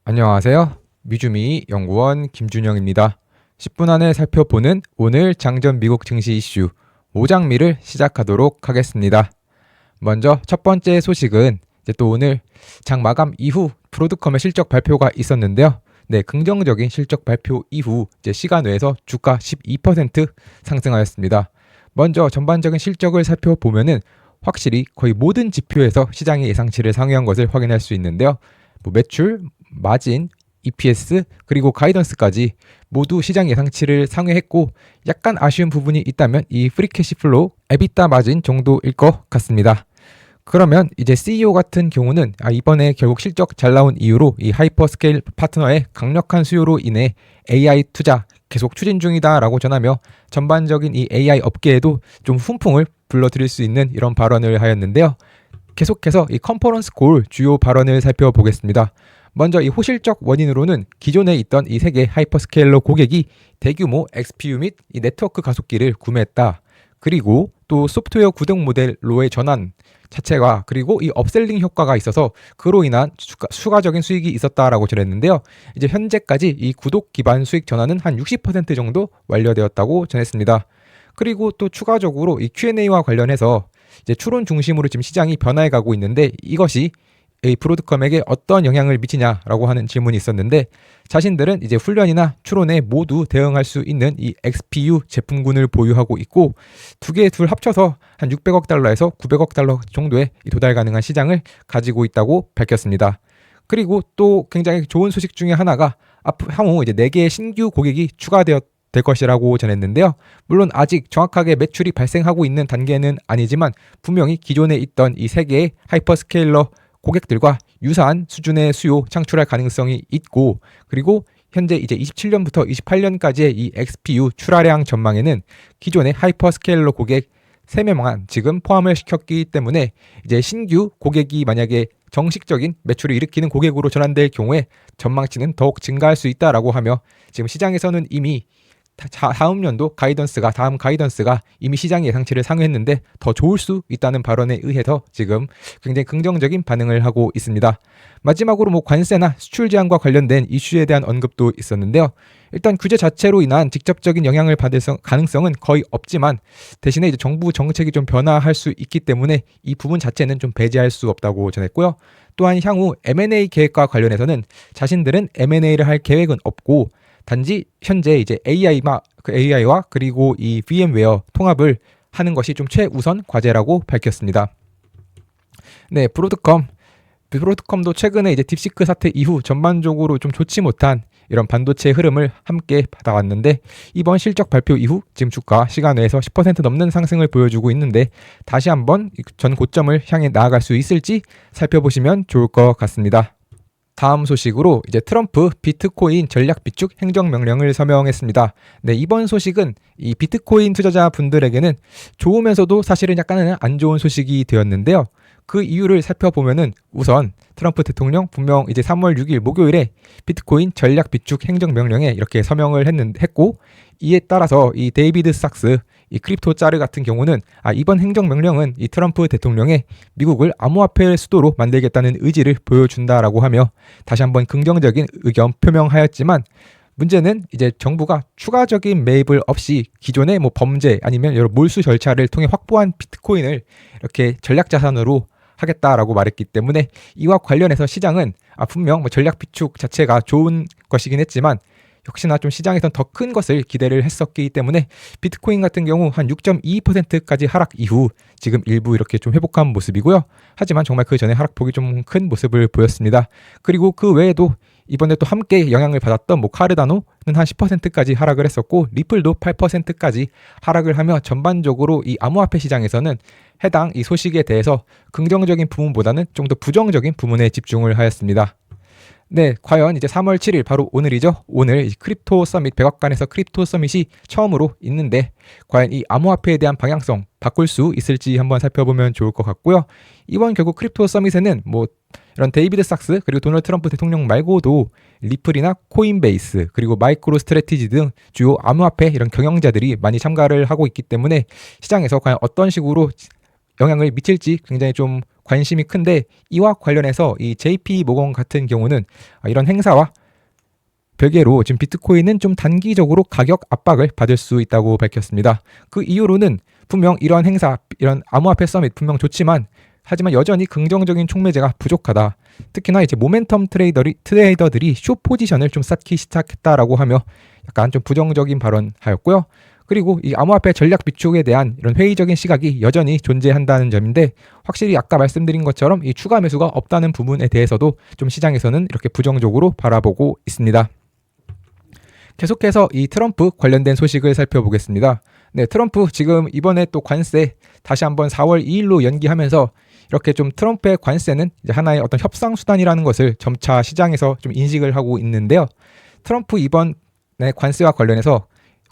안녕하세요. 미주미 연구원 김준영입니다. 10분 안에 살펴보는 오늘 장전 미국 증시 이슈 5장미를 시작하도록 하겠습니다. 먼저 첫 번째 소식은 이제 또 오늘 장 마감 이후 브로드컴의 실적 발표가 있었는데요. 네, 긍정적인 실적 발표 이후 이제 시간 외에서 주가 12% 상승하였습니다. 먼저 전반적인 실적을 살펴보면은 확실히 거의 모든 지표에서 시장의 예상치를 상회한 것을 확인할 수 있는데요. 매출, 마진, EPS 그리고 가이던스까지 모두 시장 예상치를 상회했고 약간 아쉬운 부분이 있다면 이 프리캐시플로우, 에비타 마진 정도일 것 같습니다. 그러면 이제 CEO 같은 경우는 이번에 결국 실적 잘 나온 이유로 이 하이퍼스케일 파트너의 강력한 수요로 인해 AI 투자 계속 추진 중이다라고 전하며 전반적인 이 AI 업계에도 좀 훈풍을 불러들일 수 있는 이런 발언을 하였는데요. 계속해서 이 컨퍼런스 콜 주요 발언을 살펴보겠습니다. 먼저 이 호실적 원인으로는 기존에 있던 이 세계 하이퍼스케일러 고객이 대규모 XPU 및 이 네트워크 가속기를 구매했다. 그리고 또 소프트웨어 구동 모델로의 전환 자체가 그리고 이 업셀링 효과가 있어서 그로 인한 추가적인 수익이 있었다라고 전했는데요. 이제 현재까지 이 구독 기반 수익 전환은 한 60% 정도 완료되었다고 전했습니다. 그리고 또 추가적으로 이 Q&A와 관련해서 이제 추론 중심으로 지금 시장이 변화해 가고 있는데 이것이 이 브로드컴에게 어떤 영향을 미치냐라고 하는 질문이 있었는데 자신들은 이제 훈련이나 추론에 모두 대응할 수 있는 이 XPU 제품군을 보유하고 있고 둘 합쳐서 한 600억 달러에서 900억 달러 정도의 도달 가능한 시장을 가지고 있다고 밝혔습니다. 그리고 또 굉장히 좋은 소식 중에 하나가 향후 이제 4개의 신규 고객이 될 것이라고 전했는데요. 물론 아직 정확하게 매출이 발생하고 있는 단계는 아니지만 분명히 기존에 있던 이 3개의 하이퍼스케일러 고객들과 유사한 수준의 수요 창출할 가능성이 있고 그리고 현재 이제 27년부터 28년까지의 이 XPU 출하량 전망에는 기존의 하이퍼스케일러 고객 3명만 지금 포함을 시켰기 때문에 이제 신규 고객이 만약에 정식적인 매출을 일으키는 고객으로 전환될 경우에 전망치는 더욱 증가할 수 있다라고 하며 지금 시장에서는 이미 다음 가이던스가 이미 시장 예상치를 상회했는데 더 좋을 수 있다는 발언에 의해서 지금 굉장히 긍정적인 반응을 하고 있습니다. 마지막으로 관세나 수출 제한과 관련된 이슈에 대한 언급도 있었는데요. 일단 규제 자체로 인한 직접적인 영향을 받을 가능성은 거의 없지만 대신에 이제 정부 정책이 좀 변화할 수 있기 때문에 이 부분 자체는 좀 배제할 수 없다고 전했고요. 또한 향후 M&A 계획과 관련해서는 자신들은 M&A를 할 계획은 없고 단지 현재 이제 AI와 그리고 이 VM웨어 통합을 하는 것이 좀 최우선 과제라고 밝혔습니다. 네, 브로드컴도 최근에 이제 딥시크 사태 이후 전반적으로 좀 좋지 못한 이런 반도체 흐름을 함께 받아왔는데 이번 실적 발표 이후 지금 주가 시간 외에서 10% 넘는 상승을 보여주고 있는데 다시 한번 전 고점을 향해 나아갈 수 있을지 살펴보시면 좋을 것 같습니다. 다음 소식으로 이제 트럼프 비트코인 전략 비축 행정명령을 서명했습니다. 네, 이번 소식은 이 비트코인 투자자 분들에게는 좋으면서도 사실은 약간은 안 좋은 소식이 되었는데요. 그 이유를 살펴보면은 우선 트럼프 대통령 분명 이제 3월 6일 목요일에 비트코인 전략 비축 행정명령에 이렇게 서명을 했고 이에 따라서 이 데이비드 sak스 이 크립토 짜르 같은 경우는 이번 행정명령은 이 트럼프 대통령의 미국을 암호화폐 수도로 만들겠다는 의지를 보여준다라고 하며 다시 한번 긍정적인 의견 표명하였지만 문제는 이제 정부가 추가적인 매입을 없이 기존의 범죄 아니면 여러 몰수 절차를 통해 확보한 비트코인을 이렇게 전략 자산으로 하겠다라고 말했기 때문에 이와 관련해서 시장은 분명 전략 비축 자체가 좋은 것이긴 했지만 역시나 좀 시장에선 더 큰 것을 기대를 했었기 때문에 비트코인 같은 경우 한 6.22%까지 하락 이후 지금 일부 이렇게 좀 회복한 모습이고요. 하지만 정말 그 전에 하락폭이 좀 큰 모습을 보였습니다. 그리고 그 외에도 이번에 또 함께 영향을 받았던 카르다노는 한 10%까지 하락을 했었고 리플도 8%까지 하락을 하며 전반적으로 이 암호화폐 시장에서는 해당 이 소식에 대해서 긍정적인 부분보다는 좀 더 부정적인 부분에 집중을 하였습니다. 네, 과연 이제 3월 7일 바로 오늘이죠. 오늘 크립토 서밋 백악관에서 크립토 서밋이 처음으로 있는데 과연 이 암호화폐에 대한 방향성 바꿀 수 있을지 한번 살펴보면 좋을 것 같고요. 이번 결국 크립토 서밋에는 이런 데이비드 sak스 그리고 도널드 트럼프 대통령 말고도 리플이나 코인베이스 그리고 마이크로 스트래티지 등 주요 암호화폐 이런 경영자들이 많이 참가를 하고 있기 때문에 시장에서 과연 어떤 식으로 영향을 미칠지 굉장히 좀 관심이 큰데 이와 관련해서 이 JP 모건 같은 경우는 이런 행사와 별개로 지금 비트코인은 좀 단기적으로 가격 압박을 받을 수 있다고 밝혔습니다. 그 이유로는 분명 이런 행사, 이런 암호화폐 서밋 분명 좋지만 하지만 여전히 긍정적인 촉매제가 부족하다. 특히나 이제 모멘텀 트레이더들이 숏 포지션을 좀 쌓기 시작했다라고 하며 약간 좀 부정적인 발언하였고요. 그리고 이 암호화폐 전략 비축에 대한 이런 회의적인 시각이 여전히 존재한다는 점인데 확실히 아까 말씀드린 것처럼 이 추가 매수가 없다는 부분에 대해서도 좀 시장에서는 이렇게 부정적으로 바라보고 있습니다. 계속해서 이 트럼프 관련된 소식을 살펴보겠습니다. 네, 트럼프 지금 이번에 또 관세 다시 한번 4월 2일로 연기하면서 이렇게 좀 트럼프의 관세는 이제 하나의 어떤 협상 수단이라는 것을 점차 시장에서 좀 인식을 하고 있는데요. 트럼프 이번에 관세와 관련해서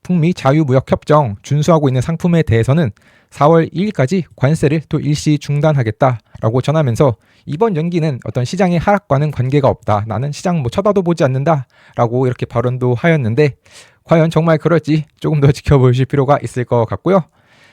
북미 자유무역협정 준수하고 있는 상품에 대해서는 4월 2일까지 관세를 또 일시 중단하겠다라고 전하면서 이번 연기는 어떤 시장의 하락과는 관계가 없다. 나는 시장 쳐다도 보지 않는다라고 이렇게 발언도 하였는데 과연 정말 그럴지 조금 더 지켜보실 필요가 있을 것 같고요.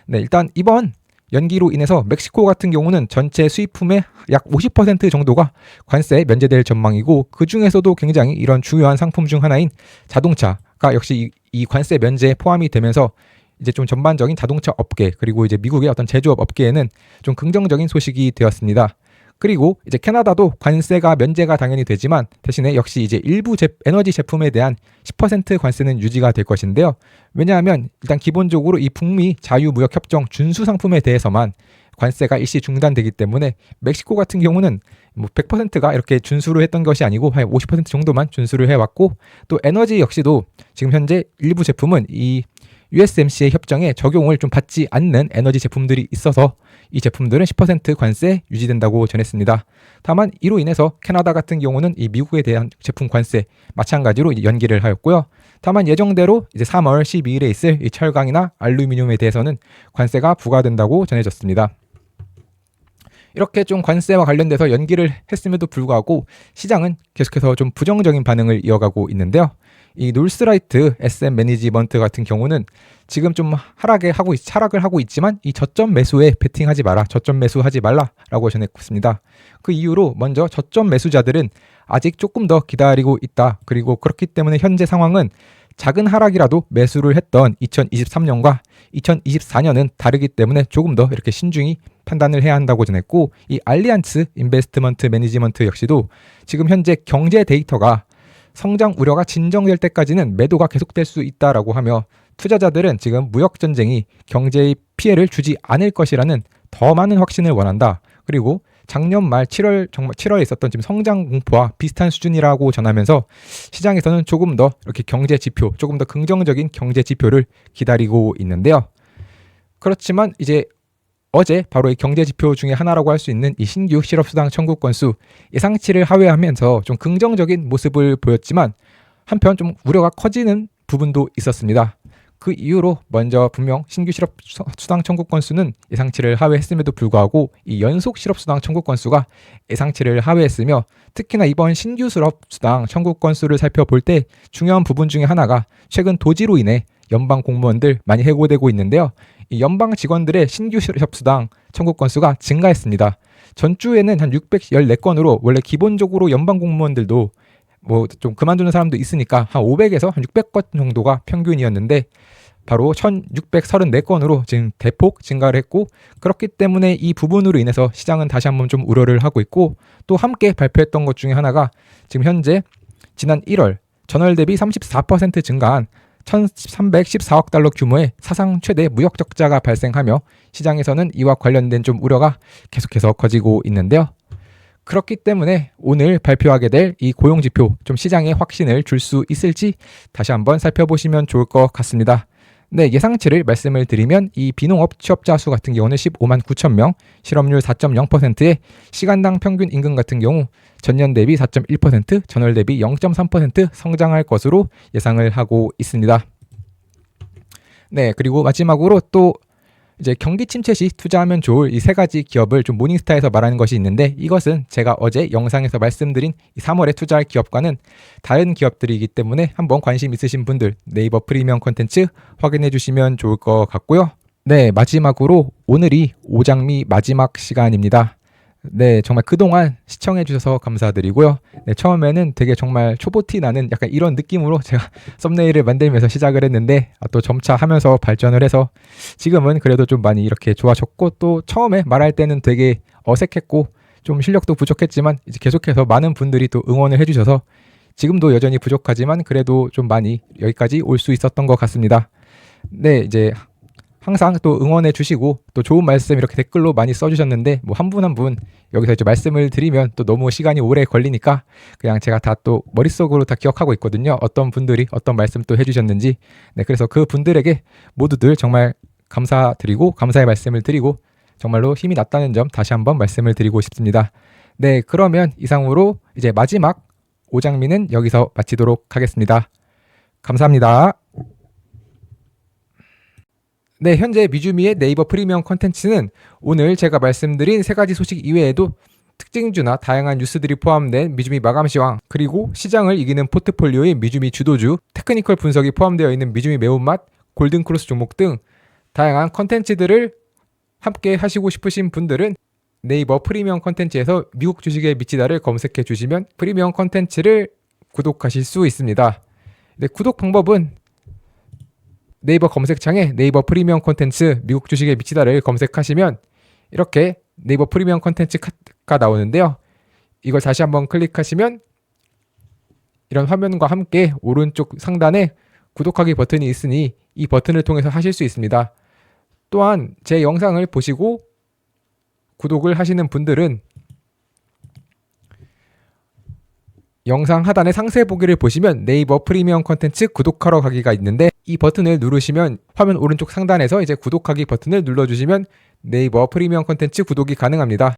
네, 일단 이번 연기로 인해서 멕시코 같은 경우는 전체 수입품의 약 50% 정도가 관세에 면제될 전망이고 그 중에서도 굉장히 이런 중요한 상품 중 하나인 자동차가 역시 이 관세 면제에 포함이 되면서 이제 좀 전반적인 자동차 업계 그리고 이제 미국의 어떤 제조업 업계에는 좀 긍정적인 소식이 되었습니다. 그리고 이제 캐나다도 관세가 면제가 당연히 되지만 대신에 역시 이제 일부 에너지 제품에 대한 10% 관세는 유지가 될 것인데요. 왜냐하면 일단 기본적으로 이 북미 자유무역협정 준수 상품에 대해서만 관세가 일시 중단되기 때문에 멕시코 같은 경우는 뭐 100%가 이렇게 준수를 했던 것이 아니고 한 50% 정도만 준수를 해왔고 또 에너지 역시도 지금 현재 일부 제품은 이 USMCA 협정에 적용을 좀 받지 않는 에너지 제품들이 있어서 이 제품들은 10% 관세 유지된다고 전했습니다. 다만 이로 인해서 캐나다 같은 경우는 이 미국에 대한 제품 관세 마찬가지로 연기를 하였고요. 다만 예정대로 이제 3월 12일에 있을 이 철강이나 알루미늄에 대해서는 관세가 부과된다고 전해졌습니다. 이렇게 좀 관세와 관련돼서 연기를 했음에도 불구하고 시장은 계속해서 좀 부정적인 반응을 이어가고 있는데요. 이 놀스라이트 SM 매니지먼트 같은 경우는 지금 좀 하락을 하고 있지만 이 저점 매수에 베팅하지 마라, 저점 매수하지 말라라고 전했습니다. 그 이유로 먼저 저점 매수자들은 아직 조금 더 기다리고 있다. 그리고 그렇기 때문에 현재 상황은 작은 하락이라도 매수를 했던 2023년과 2024년은 다르기 때문에 조금 더 이렇게 신중히 판단을 해야 한다고 전했고 이 알리안츠 인베스트먼트 매니지먼트 역시도 지금 현재 경제 데이터가 성장 우려가 진정될 때까지는 매도가 계속될 수 있다라고 하며 투자자들은 지금 무역 전쟁이 경제에 피해를 주지 않을 것이라는 더 많은 확신을 원한다. 그리고 작년 말 7월에 있었던 지금 성장 공포와 비슷한 수준이라고 전하면서 시장에서는 조금 더 이렇게 경제 지표, 조금 더 긍정적인 경제 지표를 기다리고 있는데요. 그렇지만 이제 어제 바로 이 경제 지표 중에 하나라고 할 수 있는 이 신규 실업수당 청구 건수 예상치를 하회하면서 좀 긍정적인 모습을 보였지만 한편 좀 우려가 커지는 부분도 있었습니다. 그 이유로 먼저 분명 신규 실업수당 청구 건수는 예상치를 하회했음에도 불구하고 이 연속 실업수당 청구 건수가 예상치를 하회했으며 특히나 이번 신규 실업수당 청구 건수를 살펴볼 때 중요한 부분 중에 하나가 최근 도지로 인해 연방 공무원들 많이 해고되고 있는데요. 이 연방 직원들의 신규 실업수당 청구 건수가 증가했습니다. 전주에는 한 614건으로 원래 기본적으로 연방 공무원들도 뭐 좀 그만두는 사람도 있으니까 한 500에서 한 600건 정도가 평균이었는데 바로 1634건으로 지금 대폭 증가를 했고 그렇기 때문에 이 부분으로 인해서 시장은 다시 한번 좀 우려를 하고 있고 또 함께 발표했던 것 중에 하나가 지금 현재 지난 1월 전월 대비 34% 증가한 1,314억 달러 규모의 사상 최대 무역 적자가 발생하며 시장에서는 이와 관련된 좀 우려가 계속해서 커지고 있는데요. 그렇기 때문에 오늘 발표하게 될 이 고용지표 좀 시장에 확신을 줄 수 있을지 다시 한번 살펴보시면 좋을 것 같습니다. 네, 예상치를 말씀을 드리면 이 비농업 취업자 수 같은 경우는 15만 9천 명, 실업률 4.0%에 시간당 평균 임금 같은 경우 전년 대비 4.1%, 전월 대비 0.3% 성장할 것으로 예상을 하고 있습니다. 네, 그리고 마지막으로 또 이제 경기 침체 시 투자하면 좋을 이 세 가지 기업을 좀 모닝스타에서 말하는 것이 있는데 이것은 제가 어제 영상에서 말씀드린 이 3월에 투자할 기업과는 다른 기업들이기 때문에 한번 관심 있으신 분들 네이버 프리미엄 콘텐츠 확인해 주시면 좋을 것 같고요. 네, 마지막으로 오늘이 오장미 마지막 시간입니다. 네, 정말 그동안 시청해 주셔서 감사드리고요. 네, 처음에는 되게 정말 초보티 나는 약간 이런 느낌으로 제가 썸네일을 만들면서 시작을 했는데 또 점차 하면서 발전을 해서 지금은 그래도 좀 많이 이렇게 좋아졌고, 또 처음에 말할 때는 되게 어색했고 좀 실력도 부족했지만 이제 계속해서 많은 분들이 또 응원을 해주셔서 지금도 여전히 부족하지만 그래도 좀 많이 여기까지 올 수 있었던 것 같습니다. 네, 이제 항상 또 응원해 주시고 또 좋은 말씀 이렇게 댓글로 많이 써주셨는데, 뭐 한 분 한 분 여기서 이제 말씀을 드리면 또 너무 시간이 오래 걸리니까 그냥 제가 다 또 머릿속으로 다 기억하고 있거든요. 어떤 분들이 어떤 말씀 또 해주셨는지. 네, 그래서 그 분들에게 모두들 정말 감사드리고 감사의 말씀을 드리고 정말로 힘이 났다는 점 다시 한번 말씀을 드리고 싶습니다. 네, 그러면 이상으로 이제 마지막 오장미는 여기서 마치도록 하겠습니다. 감사합니다. 네, 현재 미주미의 네이버 프리미엄 콘텐츠는 오늘 제가 말씀드린 세 가지 소식 이외에도 특징주나 다양한 뉴스들이 포함된 미주미 마감시황, 그리고 시장을 이기는 포트폴리오의 미주미 주도주, 테크니컬 분석이 포함되어 있는 미주미 매운맛, 골든크로스 종목 등 다양한 콘텐츠들을 함께 하시고 싶으신 분들은 네이버 프리미엄 콘텐츠에서 미국 주식에 미치다를 검색해 주시면 프리미엄 콘텐츠를 구독하실 수 있습니다. 네, 구독 방법은 네이버 검색창에 네이버 프리미엄 콘텐츠 미국 주식에 미치다를 검색하시면 이렇게 네이버 프리미엄 콘텐츠가 나오는데요. 이걸 다시 한번 클릭하시면 이런 화면과 함께 오른쪽 상단에 구독하기 버튼이 있으니 이 버튼을 통해서 하실 수 있습니다. 또한 제 영상을 보시고 구독을 하시는 분들은 영상 하단의 상세 보기를 보시면 네이버 프리미엄 콘텐츠 구독하러 가기가 있는데, 이 버튼을 누르시면 화면 오른쪽 상단에서 이제 구독하기 버튼을 눌러주시면 네이버 프리미엄 콘텐츠 구독이 가능합니다.